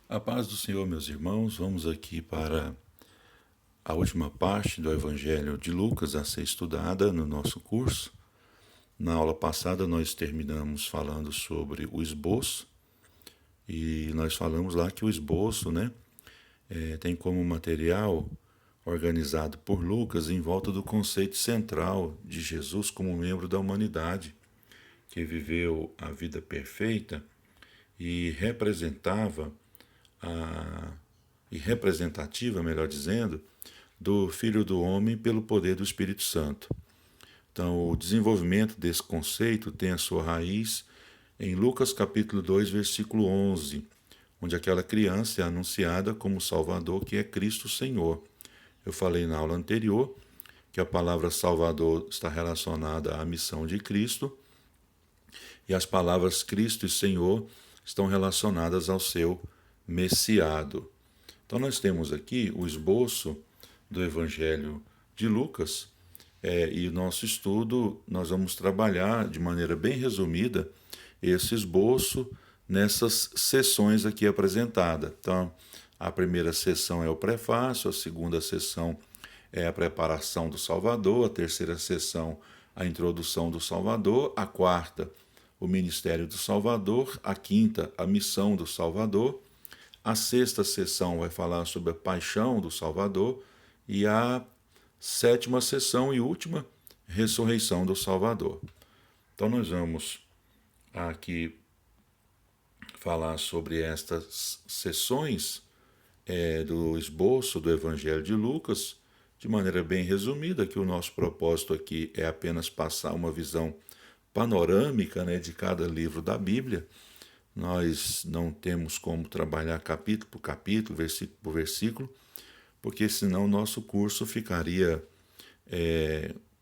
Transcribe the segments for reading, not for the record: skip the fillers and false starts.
A paz do Senhor, meus irmãos, vamos aqui para a última parte do Evangelho de Lucas a ser estudada no nosso curso. Na aula passada nós terminamos falando sobre o esboço e nós falamos lá que o esboço, tem como material organizado por Lucas em volta do conceito central de Jesus como membro da humanidade, que viveu a vida perfeita e representava e representativa, melhor dizendo, do Filho do Homem pelo poder do Espírito Santo. Então, o desenvolvimento desse conceito tem a sua raiz em Lucas capítulo 2, versículo 11, onde aquela criança é anunciada como Salvador, que é Cristo Senhor. Eu falei na aula anterior que a palavra Salvador está relacionada à missão de Cristo e as palavras Cristo e Senhor estão relacionadas ao seu messiado. Então nós temos aqui o esboço do Evangelho de Lucas e o nosso estudo nós vamos trabalhar de maneira bem resumida esse esboço nessas sessões aqui apresentadas. Então a primeira sessão é o prefácio, a segunda sessão é a preparação do Salvador, a terceira sessão a introdução do Salvador, a quarta o ministério do Salvador, a quinta a missão do Salvador, a sexta sessão vai falar sobre a paixão do Salvador e a sétima sessão e última, ressurreição do Salvador. Então nós vamos aqui falar sobre estas sessões do esboço do Evangelho de Lucas, de maneira bem resumida, que o nosso propósito aqui é apenas passar uma visão panorâmica de cada livro da Bíblia. Nós não temos como trabalhar capítulo por capítulo, versículo por versículo, porque senão o nosso curso ficaria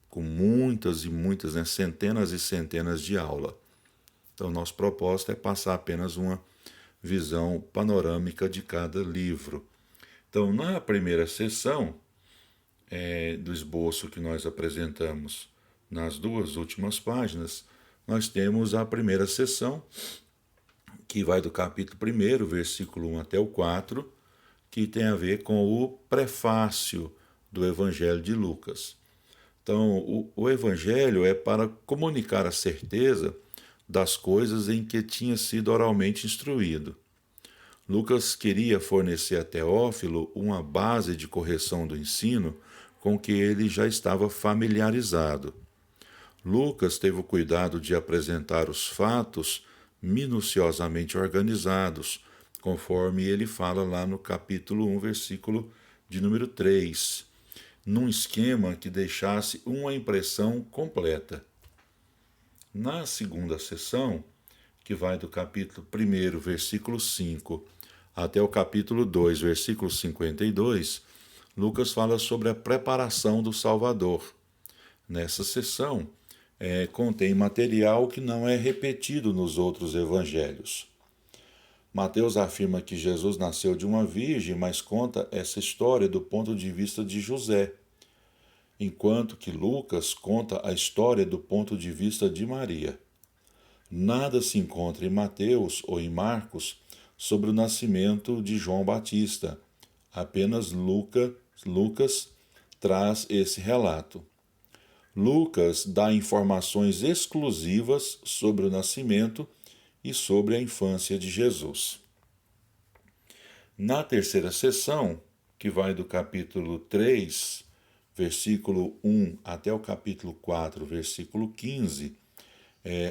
com muitas e muitas, centenas e centenas de aulas. Então, nosso propósito é passar apenas uma visão panorâmica de cada livro. Então, na primeira sessão do esboço que nós apresentamos nas duas últimas páginas, nós temos a primeira sessão, que vai do capítulo 1, versículo 1 até o 4, que tem a ver com o prefácio do Evangelho de Lucas. Então, o Evangelho é para comunicar a certeza das coisas em que tinha sido oralmente instruído. Lucas queria fornecer a Teófilo uma base de correção do ensino com que ele já estava familiarizado. Lucas teve o cuidado de apresentar os fatos minuciosamente organizados, conforme ele fala lá no capítulo 1, versículo de número 3, num esquema que deixasse uma impressão completa. Na segunda sessão, que vai do capítulo 1, versículo 5, até o capítulo 2, versículo 52, Lucas fala sobre a preparação do Salvador. Nessa sessão, contém material que não é repetido nos outros evangelhos. Mateus afirma que Jesus nasceu de uma virgem, mas conta essa história do ponto de vista de José, enquanto que Lucas conta a história do ponto de vista de Maria. Nada se encontra em Mateus ou em Marcos sobre o nascimento de João Batista. Apenas Lucas traz esse relato. Lucas dá informações exclusivas sobre o nascimento e sobre a infância de Jesus. Na terceira sessão, que vai do capítulo 3, versículo 1 até o capítulo 4, versículo 15,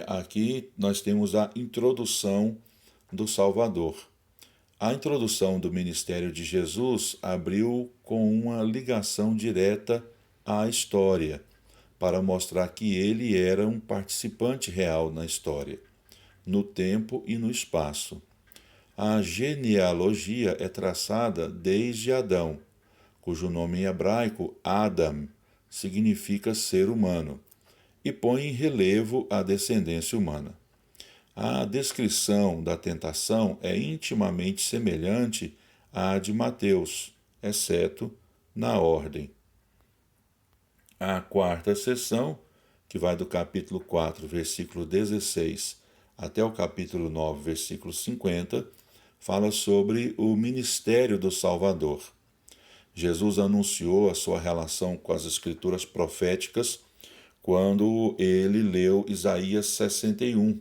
aqui nós temos a introdução do Salvador. A introdução do ministério de Jesus abriu com uma ligação direta à história, para mostrar que ele era um participante real na história, no tempo e no espaço. A genealogia é traçada desde Adão, cujo nome em hebraico, Adam, significa ser humano, e põe em relevo a descendência humana. A descrição da tentação é intimamente semelhante à de Mateus, exceto na ordem. A quarta sessão, que vai do capítulo 4, versículo 16, até o capítulo 9, versículo 50, fala sobre o ministério do Salvador. Jesus anunciou a sua relação com as escrituras proféticas quando ele leu Isaías 61.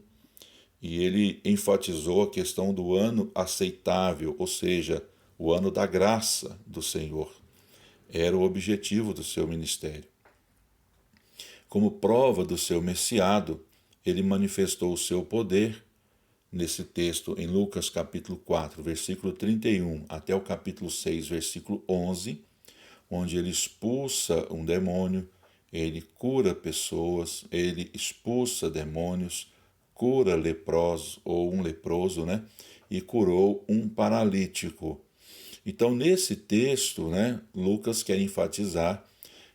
E ele enfatizou a questão do ano aceitável, ou seja, o ano da graça do Senhor. Era o objetivo do seu ministério. Como prova do seu messiado, ele manifestou o seu poder nesse texto em Lucas capítulo 4, versículo 31 até o capítulo 6, versículo 11, onde ele expulsa um demônio, ele cura pessoas, ele expulsa demônios, cura leprosos ou um leproso, né? E curou um paralítico. Então, nesse texto, né, Lucas quer enfatizar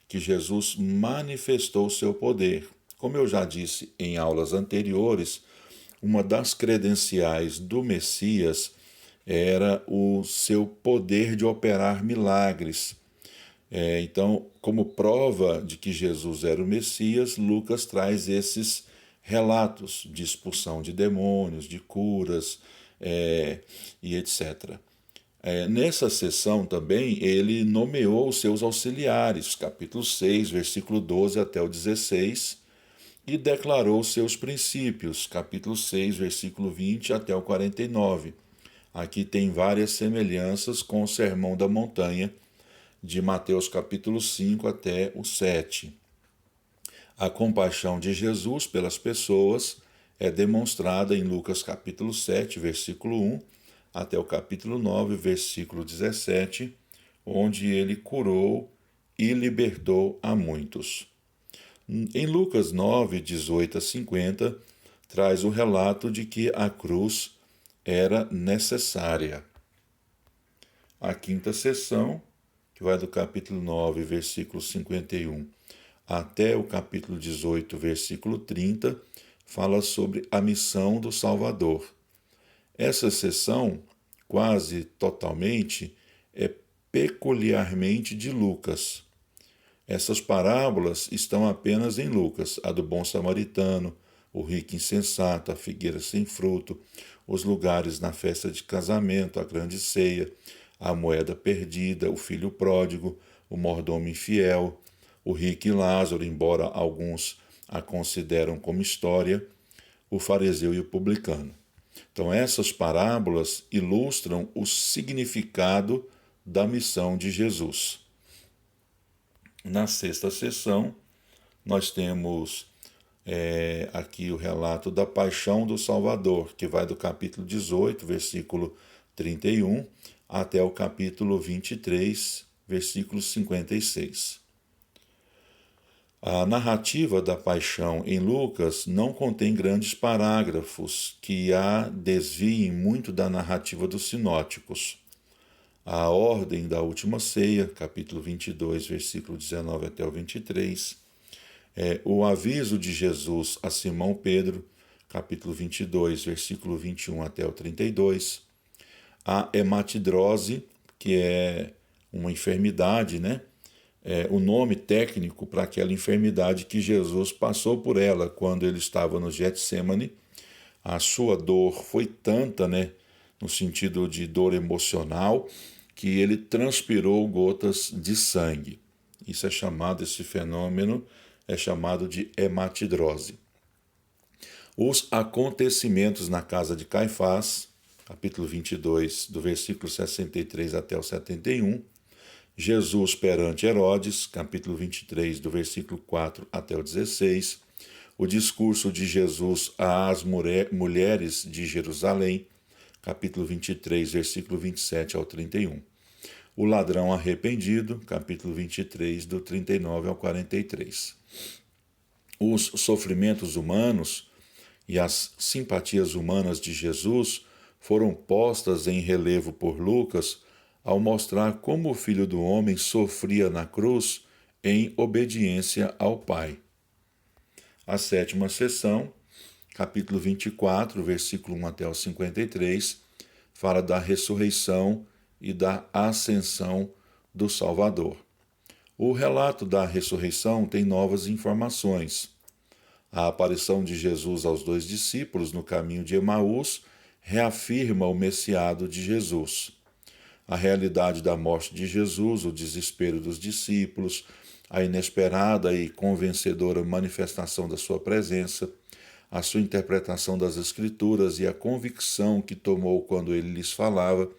que Jesus manifestou o seu poder. Como eu já disse em aulas anteriores, uma das credenciais do Messias era o seu poder de operar milagres. Então, como prova de que Jesus era o Messias, Lucas traz esses relatos de expulsão de demônios, de curas e etc. Nessa sessão também ele nomeou os seus auxiliares, capítulo 6, versículo 12 até o 16, e declarou seus princípios, capítulo 6, versículo 20 até o 49. Aqui tem várias semelhanças com o Sermão da Montanha, de Mateus capítulo 5 até o 7. A compaixão de Jesus pelas pessoas é demonstrada em Lucas capítulo 7, versículo 1, até o capítulo 9, versículo 17, onde ele curou e libertou a muitos. Em Lucas 9, 18 a 50, traz o relato de que a cruz era necessária. A quinta sessão, que vai do capítulo 9, versículo 51, até o capítulo 18, versículo 30, fala sobre a missão do Salvador. Essa sessão, quase totalmente, é peculiarmente de Lucas. Essas parábolas estão apenas em Lucas, a do bom samaritano, o rico insensato, a figueira sem fruto, os lugares na festa de casamento, a grande ceia, a moeda perdida, o filho pródigo, o mordomo infiel, o rico e Lázaro, embora alguns a consideram como história, o fariseu e o publicano. Então, essas parábolas ilustram o significado da missão de Jesus. Na sexta sessão, nós temos aqui o relato da paixão do Salvador, que vai do capítulo 18, versículo 31, até o capítulo 23, versículo 56. A narrativa da paixão em Lucas não contém grandes parágrafos que a desviem muito da narrativa dos sinóticos. A ordem da última ceia, capítulo 22, versículo 19 até o 23. O aviso de Jesus a Simão Pedro, capítulo 22, versículo 21 até o 32. A hematidrose, que é uma enfermidade, né? O nome técnico para aquela enfermidade que Jesus passou por ela quando ele estava no Getsêmani. A sua dor foi tanta, né, no sentido de dor emocional, que ele transpirou gotas de sangue. Esse fenômeno é chamado de hematidrose. Os acontecimentos na casa de Caifás, capítulo 22, do versículo 63 até o 71, Jesus perante Herodes, capítulo 23, do versículo 4 até o 16, o discurso de Jesus às mulheres de Jerusalém, capítulo 23, versículo 27 ao 31. O ladrão arrependido, capítulo 23, do 39 ao 43. Os sofrimentos humanos e as simpatias humanas de Jesus foram postas em relevo por Lucas ao mostrar como o Filho do Homem sofria na cruz em obediência ao Pai. A sétima sessão, capítulo 24, versículo 1 até o 53, fala da ressurreição e da ascensão do Salvador. O relato da ressurreição tem novas informações. A aparição de Jesus aos 2 discípulos no caminho de Emaús reafirma o messiado de Jesus. A realidade da morte de Jesus, o desespero dos discípulos, a inesperada e convencedora manifestação da sua presença, a sua interpretação das Escrituras e a convicção que tomou quando ele lhes falava,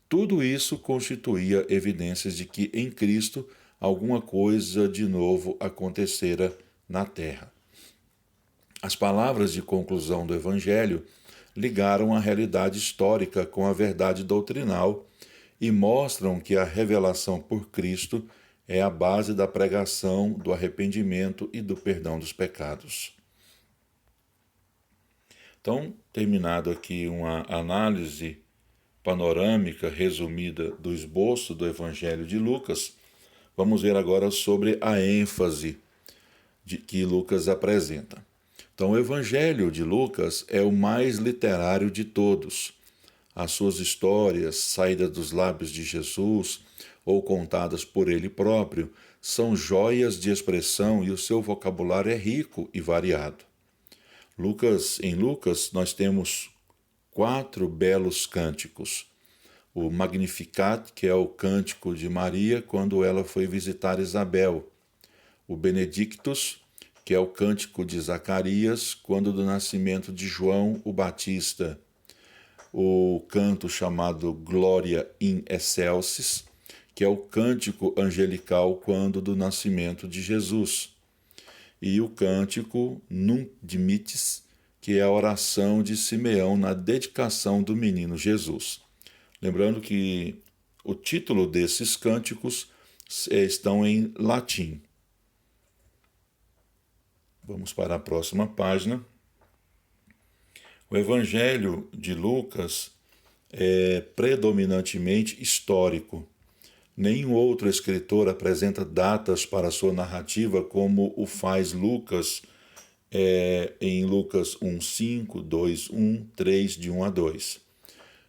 tudo isso constituía evidências de que em Cristo alguma coisa de novo acontecera na terra. As palavras de conclusão do Evangelho ligaram a realidade histórica com a verdade doutrinal e mostram que a revelação por Cristo é a base da pregação, do arrependimento e do perdão dos pecados. Então, terminado aqui uma análise panorâmica resumida do esboço do Evangelho de Lucas, vamos ver agora sobre a ênfase que Lucas apresenta. Então, o Evangelho de Lucas é o mais literário de todos. As suas histórias, saídas dos lábios de Jesus ou contadas por ele próprio, são joias de expressão e o seu vocabulário é rico e variado. Em Lucas, nós temos 4 belos cânticos. O Magnificat, que é o cântico de Maria quando ela foi visitar Isabel. O Benedictus, que é o cântico de Zacarias quando do nascimento de João o Batista. O canto chamado Gloria in Excelsis, que é o cântico angelical quando do nascimento de Jesus. E o cântico Nunc Dimittis, que é a oração de Simeão na dedicação do menino Jesus. Lembrando que o título desses cânticos estão em latim. Vamos para a próxima página. O Evangelho de Lucas é predominantemente histórico. Nenhum outro escritor apresenta datas para sua narrativa como o faz Lucas em Lucas 1:5, 2:1, 3, de 1 a 2.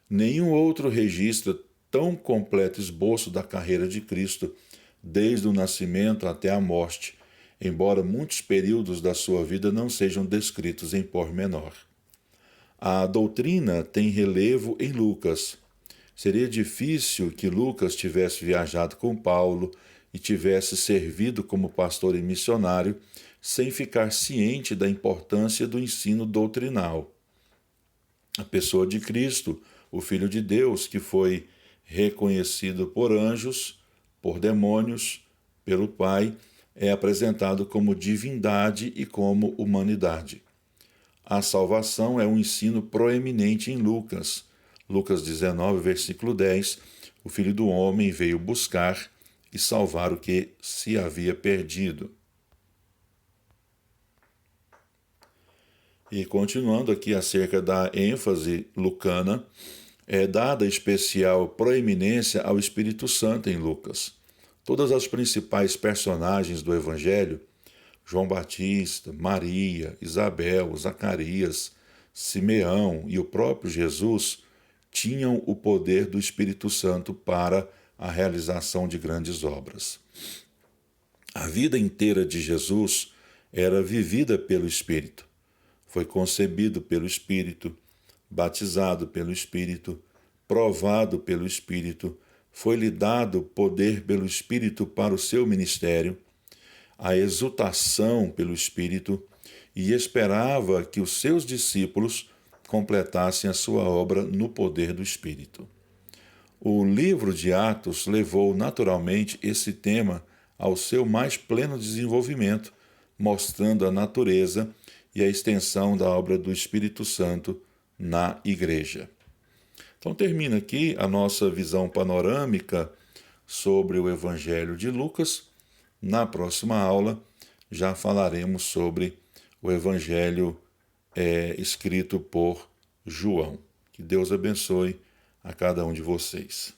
Nenhum outro registra tão completo esboço da carreira de Cristo, desde o nascimento até a morte, embora muitos períodos da sua vida não sejam descritos em pormenor. A doutrina tem relevo em Lucas. Seria difícil que Lucas tivesse viajado com Paulo e tivesse servido como pastor e missionário sem ficar ciente da importância do ensino doutrinal. A pessoa de Cristo, o Filho de Deus, que foi reconhecido por anjos, por demônios, pelo Pai, é apresentado como divindade e como humanidade. A salvação é um ensino proeminente em Lucas. Lucas 19, versículo 10, o Filho do Homem veio buscar e salvar o que se havia perdido. E continuando aqui acerca da ênfase lucana, é dada especial proeminência ao Espírito Santo em Lucas. Todas as principais personagens do Evangelho, João Batista, Maria, Isabel, Zacarias, Simeão e o próprio Jesus, tinham o poder do Espírito Santo para a realização de grandes obras. A vida inteira de Jesus era vivida pelo Espírito. Foi concebido pelo Espírito, batizado pelo Espírito, provado pelo Espírito, foi-lhe dado poder pelo Espírito para o seu ministério, a exultação pelo Espírito, e esperava que os seus discípulos completassem a sua obra no poder do Espírito. O livro de Atos levou naturalmente esse tema ao seu mais pleno desenvolvimento, mostrando a natureza e a extensão da obra do Espírito Santo na Igreja. Então termina aqui a nossa visão panorâmica sobre o Evangelho de Lucas. Na próxima aula já falaremos sobre o Evangelho escrito por João. Que Deus abençoe a cada um de vocês.